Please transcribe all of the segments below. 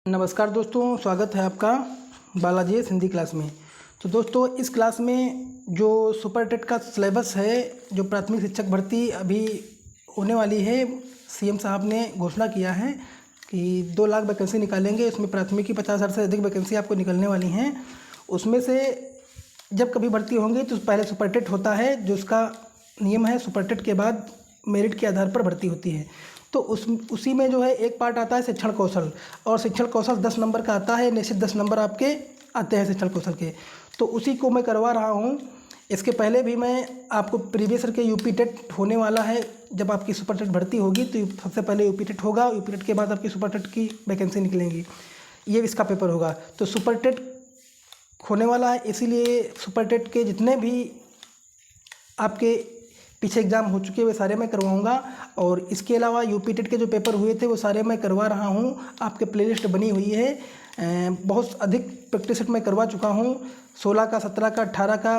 नमस्कार दोस्तों, स्वागत है आपका बालाजी हिंदी क्लास में। तो दोस्तों, इस क्लास में जो सुपर टेट का सिलेबस है, जो प्राथमिक शिक्षक भर्ती अभी होने वाली है, सीएम साहब ने घोषणा किया है कि 2 लाख वैकेंसी निकालेंगे। उसमें प्राथमिक की 50,000 से अधिक वैकेंसी आपको निकलने वाली हैं। उसमें से जब कभी भर्ती होंगी तो पहले सुपर टेट होता है, जो उसका नियम है। सुपर टेट के बाद मेरिट के आधार पर भर्ती होती है। तो उसी में जो है एक पार्ट आता है शिक्षण कौशल, और शिक्षण कौशल 10 नंबर का आता है। निश्चित 10 नंबर आपके आते हैं शिक्षण कौशल के, तो उसी को मैं करवा रहा हूँ। इसके पहले भी मैं आपको प्रीवियस ईयर के यूपी टेट होने वाला है। जब आपकी सुपर टेट भर्ती होगी तो सबसे पहले यूपी टेट होगा, यूपी टेट के बाद आपकी सुपर टेट की वैकेंसी निकलेंगी, ये इसका पेपर होगा। तो सुपर टेट होने वाला है, इसीलिए सुपर टेट के जितने भी आपके पीछे एग्ज़ाम हो चुके हैं वे सारे मैं करवाऊंगा। और इसके अलावा यूपी टेट के जो पेपर हुए थे वो सारे मैं करवा रहा हूं। आपके प्लेलिस्ट बनी हुई है, बहुत अधिक प्रैक्टिस सेट मैं करवा चुका हूं। 16 का, 17 का, 18 का,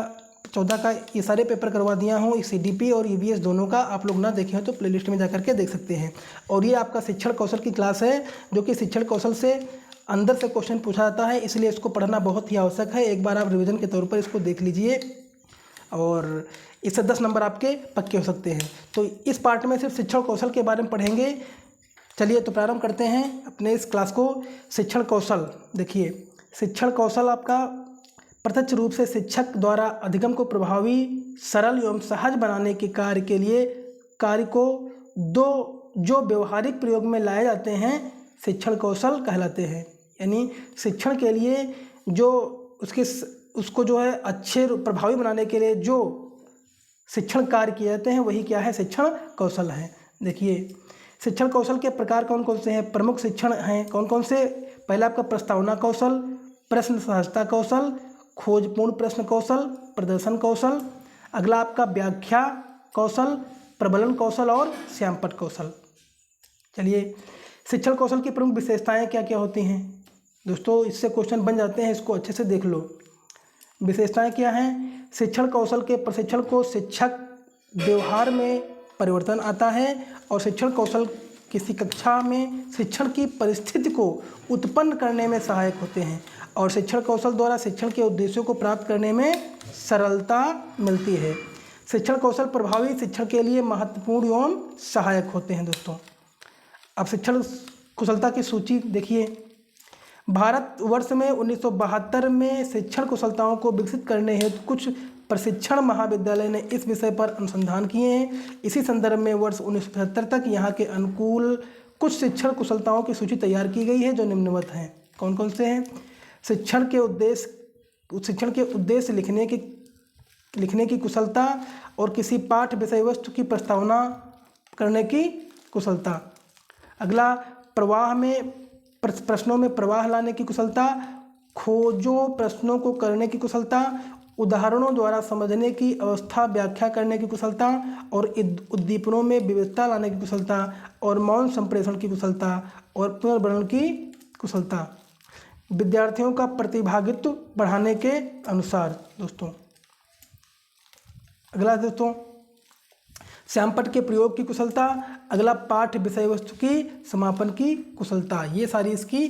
14 का, ये सारे पेपर करवा दिया हूँ। CDP और EVS दोनों का आप लोग ना देखे हो तो प्लेलिस्ट में जाकर के देख सकते हैं। और ये आपका शिक्षण कौशल की क्लास है, जो कि शिक्षण कौशल से अंदर से क्वेश्चन पूछा जाता है, इसलिए इसको पढ़ना बहुत ही आवश्यक है। एक बार आप रिविज़न के तौर पर इसको देख लीजिए और इससे 10 नंबर आपके पक्के हो सकते हैं। तो इस पार्ट में सिर्फ शिक्षण कौशल के बारे में पढ़ेंगे। चलिए तो प्रारंभ करते हैं अपने इस क्लास को। शिक्षण कौशल, देखिए, शिक्षण कौशल आपका प्रत्यक्ष रूप से शिक्षक द्वारा अधिगम को प्रभावी, सरल एवं सहज बनाने के कार्य को जो व्यवहारिक प्रयोग में लाए जाते हैं, शिक्षण कौशल कहलाते हैं। यानी शिक्षण के लिए जो उसको जो है अच्छे प्रभावी बनाने के लिए जो शिक्षण कार्य किए जाते हैं, वही क्या है, शिक्षण कौशल है। देखिए, शिक्षण कौशल के प्रकार कौन कौन से हैं, प्रमुख शिक्षण हैं कौन कौन से। पहला आपका प्रस्तावना कौशल, प्रश्न सहजता कौशल, खोजपूर्ण प्रश्न कौशल, प्रदर्शन कौशल। अगला आपका व्याख्या कौशल, प्रबलन कौशल और श्यामपट्ट कौशल। चलिए, शिक्षण कौशल की प्रमुख विशेषताएं क्या क्या होती हैं दोस्तों, इससे क्वेश्चन बन जाते हैं, इसको अच्छे से देख लो। विशेषताएं क्या हैं? शिक्षण कौशल के प्रशिक्षण को शिक्षक व्यवहार में परिवर्तन आता है, और शिक्षण कौशल किसी कक्षा में शिक्षण की परिस्थिति को उत्पन्न करने में सहायक होते हैं, और शिक्षण कौशल द्वारा शिक्षण के उद्देश्यों को प्राप्त करने में सरलता मिलती है। शिक्षण कौशल प्रभावी शिक्षण के लिए महत्वपूर्ण एवं सहायक होते हैं दोस्तों। अब शिक्षण कुशलता की सूची देखिए। भारतवर्ष में 1972 में शिक्षण कुशलताओं को विकसित करने हेतु कुछ प्रशिक्षण महाविद्यालय ने इस विषय पर अनुसंधान किए हैं। इसी संदर्भ में वर्ष 1975 तक यहाँ के अनुकूल कुछ शिक्षण कुशलताओं की सूची तैयार की गई है, जो निम्नवत हैं। कौन कौन से हैं? शिक्षण के उद्देश्य लिखने की कुशलता, और किसी पाठ विषय वस्तु की प्रस्तावना करने की कुशलता। अगला, प्रश्नों में प्रवाह लाने की कुशलता, खोजों प्रश्नों को करने की कुशलता, उदाहरणों द्वारा समझने की अवस्था व्याख्या करने की कुशलता, और उद्दीपनों में विविधता लाने की कुशलता, और मौन संप्रेषण की कुशलता, और पुनर्वर्णन की कुशलता। विद्यार्थियों का प्रतिभागित्व बढ़ाने के अनुसार दोस्तों। अगला दोस्तों, श्यामपट्ट के प्रयोग की कुशलता। अगला, पाठ विषय वस्तु की समापन की कुशलता। ये सारी इसकी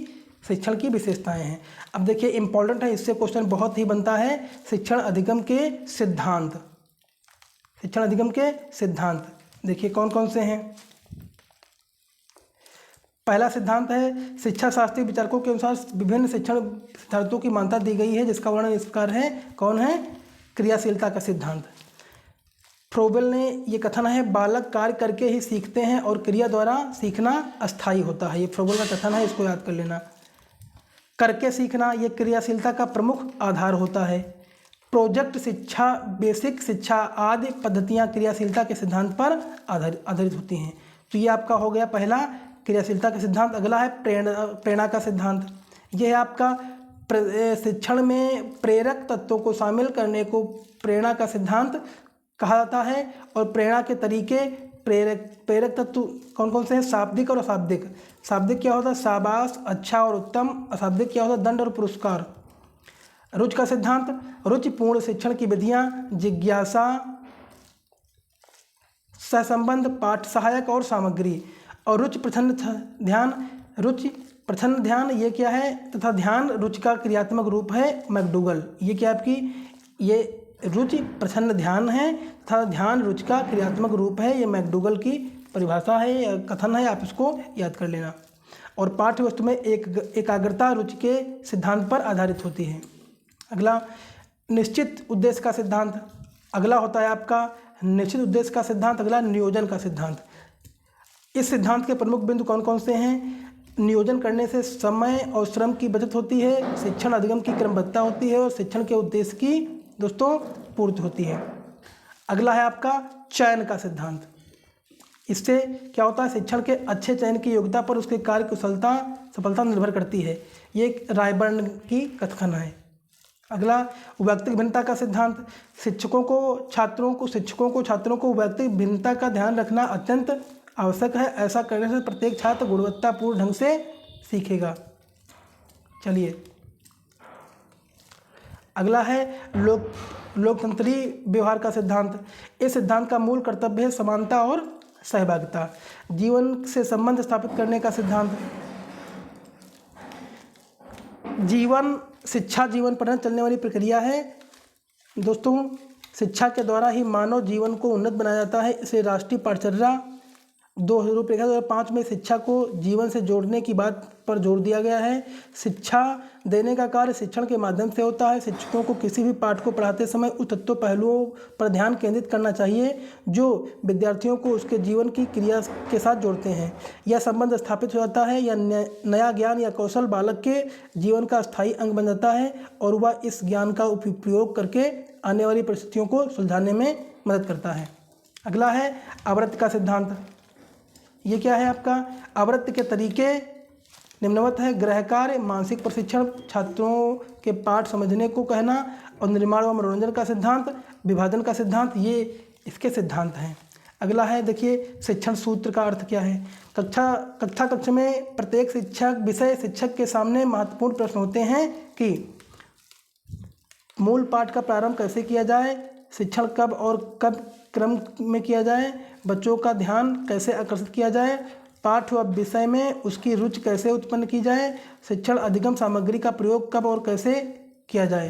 शिक्षण की विशेषताएं हैं। अब देखिए, इंपॉर्टेंट है, इससे क्वेश्चन बहुत ही बनता है। शिक्षण अधिगम के सिद्धांत। शिक्षण अधिगम के सिद्धांत देखिए कौन कौन से हैं। पहला सिद्धांत है, शिक्षा शास्त्रीय विचारकों के अनुसार विभिन्न शिक्षण सिद्धांतों की मान्यता दी गई है, जिसका वर्णन इस प्रकार है। कौन है? क्रियाशीलता का सिद्धांत। फ्रोबेल ने ये कथन है, बालक कार्य करके ही सीखते हैं और क्रिया द्वारा सीखना अस्थायी होता है। ये फ्रोबेल का कथन है, इसको याद कर लेना। करके सीखना ये क्रियाशीलता का प्रमुख आधार होता है। प्रोजेक्ट शिक्षा, बेसिक शिक्षा आदि पद्धतियाँ क्रियाशीलता के सिद्धांत पर आधारित होती हैं। तो ये आपका हो गया पहला, क्रियाशीलता का सिद्धांत। अगला है प्रेरणा का सिद्धांत। यह है आपका शिक्षण में प्रेरक तत्वों को शामिल करने को प्रेरणा का सिद्धांत कहा जाता है। और प्रेरणा के तरीके, प्रेरक तत्व कौन कौन से हैं? शाब्दिक और अशाब्दिक। शाब्दिक क्या होता है? शाबाश, अच्छा और उत्तम। अशाब्दिक क्या होता है? दंड और पुरस्कार। रुचि का सिद्धांत, रुचिपूर्ण शिक्षण की विधियां, जिज्ञासा, सहसंबंध, पाठ सहायक और सामग्री। और रुचि प्रछन्न ध्यान, रुचि प्रछन्न ध्यान ये क्या है, तथा ध्यान रुचि का क्रियात्मक रूप है मैकडूगल। ये क्या आपकी, ये रुचि प्रछन्न ध्यान है तथा ध्यान रुचि का क्रियात्मक रूप है, ये मैकडूगल की परिभाषा है या कथन है, आप इसको याद कर लेना। और पाठ्य वस्तु में एकाग्रता रुचि के सिद्धांत पर आधारित होती है। अगला निश्चित उद्देश्य का सिद्धांत, अगला होता है आपका निश्चित उद्देश्य का सिद्धांत, अगला नियोजन का सिद्धांत। इस सिद्धांत के प्रमुख बिंदु कौन कौन से हैं? नियोजन करने से समय और श्रम की बचत होती है, शिक्षण अधिगम की क्रमबद्धता होती है और शिक्षण के उद्देश्य की दोस्तों पूर्ति होती है। अगला है आपका चयन का सिद्धांत। इससे क्या होता है, शिक्षण के अच्छे चयन की योग्यता पर उसके कार्य कुशलता सफलता निर्भर करती है। ये एक रायबर्न की कथन है। अगला वैयक्तिक भिन्नता का सिद्धांत, शिक्षकों को छात्रों को वैयक्तिक भिन्नता का ध्यान रखना अत्यंत आवश्यक है। ऐसा करने से प्रत्येक छात्र गुणवत्तापूर्ण ढंग से सीखेगा। चलिए अगला है लोकतंत्री व्यवहार का सिद्धांत। इस सिद्धांत का मूल कर्तव्य है समानता और सहभागिता। जीवन से संबंध स्थापित करने का सिद्धांत, शिक्षा जीवन पर चलने वाली प्रक्रिया है दोस्तों। शिक्षा के द्वारा ही मानव जीवन को उन्नत बनाया जाता है। इसे राष्ट्रीय पाठचर्या 2005 में शिक्षा को जीवन से जोड़ने की बात पर जोर दिया गया है। शिक्षा देने का कार्य शिक्षण के माध्यम से होता है। शिक्षकों को किसी भी पाठ को पढ़ाते समय उस तत्व पहलुओं पर ध्यान केंद्रित करना चाहिए जो विद्यार्थियों को उसके जीवन की क्रिया के साथ जोड़ते हैं। यह संबंध स्थापित हो जाता है या नया ज्ञान या कौशल बालक के जीवन का स्थायी अंग बन जाता है और वह इस ज्ञान का उपयोग करके आने वाली परिस्थितियों को सुलझाने में मदद करता है। अगला है आवृत्ति का सिद्धांत। ये क्या है आपका, आवृत्ति के तरीके निम्नवत है: गृह कार्य, मानसिक प्रशिक्षण, छात्रों के पाठ समझने को कहना और निर्माण व मनोरंजन का सिद्धांत, विभाजन का सिद्धांत, ये इसके सिद्धांत हैं। अगला है देखिए शिक्षण सूत्र का अर्थ क्या है। कक्षा में प्रत्येक शिक्षक के सामने महत्वपूर्ण प्रश्न होते हैं कि मूल पाठ का प्रारंभ कैसे किया जाए, शिक्षण कब और कब क्रम में किया जाए, बच्चों का ध्यान कैसे आकर्षित किया जाए, पाठ व विषय में उसकी रुचि कैसे उत्पन्न की जाए, शिक्षण अधिगम सामग्री का प्रयोग कब और कैसे किया जाए।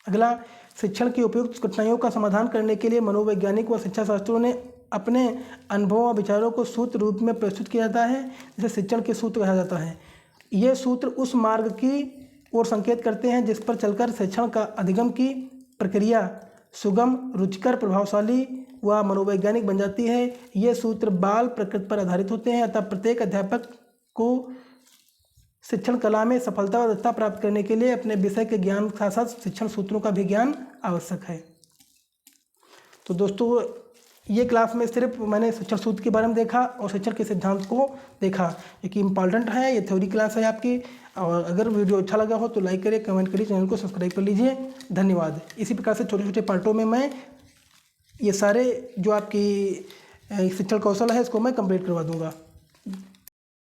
अगला शिक्षण की उपयुक्त कठिनाइयों का समाधान करने के लिए मनोवैज्ञानिक व शिक्षा शास्त्रों ने अपने अनुभवों और विचारों को सूत्र रूप में प्रस्तुत किया जाता है, जिसे शिक्षण के सूत्र कहा जाता है। ये सूत्र उस मार्ग की ओर संकेत करते हैं जिस पर चलकर शिक्षण का अधिगम की प्रक्रिया सुगम, रुचिकर, प्रभावशाली व मनोवैज्ञानिक बन जाती है। ये सूत्र बाल प्रकृति पर आधारित होते हैं, अतः प्रत्येक अध्यापक को शिक्षण कला में सफलता और दक्षता प्राप्त करने के लिए अपने विषय के ज्ञान के साथ साथ शिक्षण सूत्रों का भी ज्ञान आवश्यक है। तो दोस्तों ये क्लास में सिर्फ मैंने शिक्षण सूत्र के बारे में देखा और शिक्षण के सिद्धांत को देखा, ये कि इम्पॉर्टेंट है। ये थ्योरी क्लास है आपकी, और अगर वीडियो अच्छा लगा हो तो लाइक करिए, कमेंट करिए, चैनल को सब्सक्राइब कर लीजिए। धन्यवाद। इसी प्रकार से छोटे छोटे पार्टों में मैं ये सारे जो आपकी शिक्षण कौशल है इसको मैं कंप्लीट करवा दूँगा।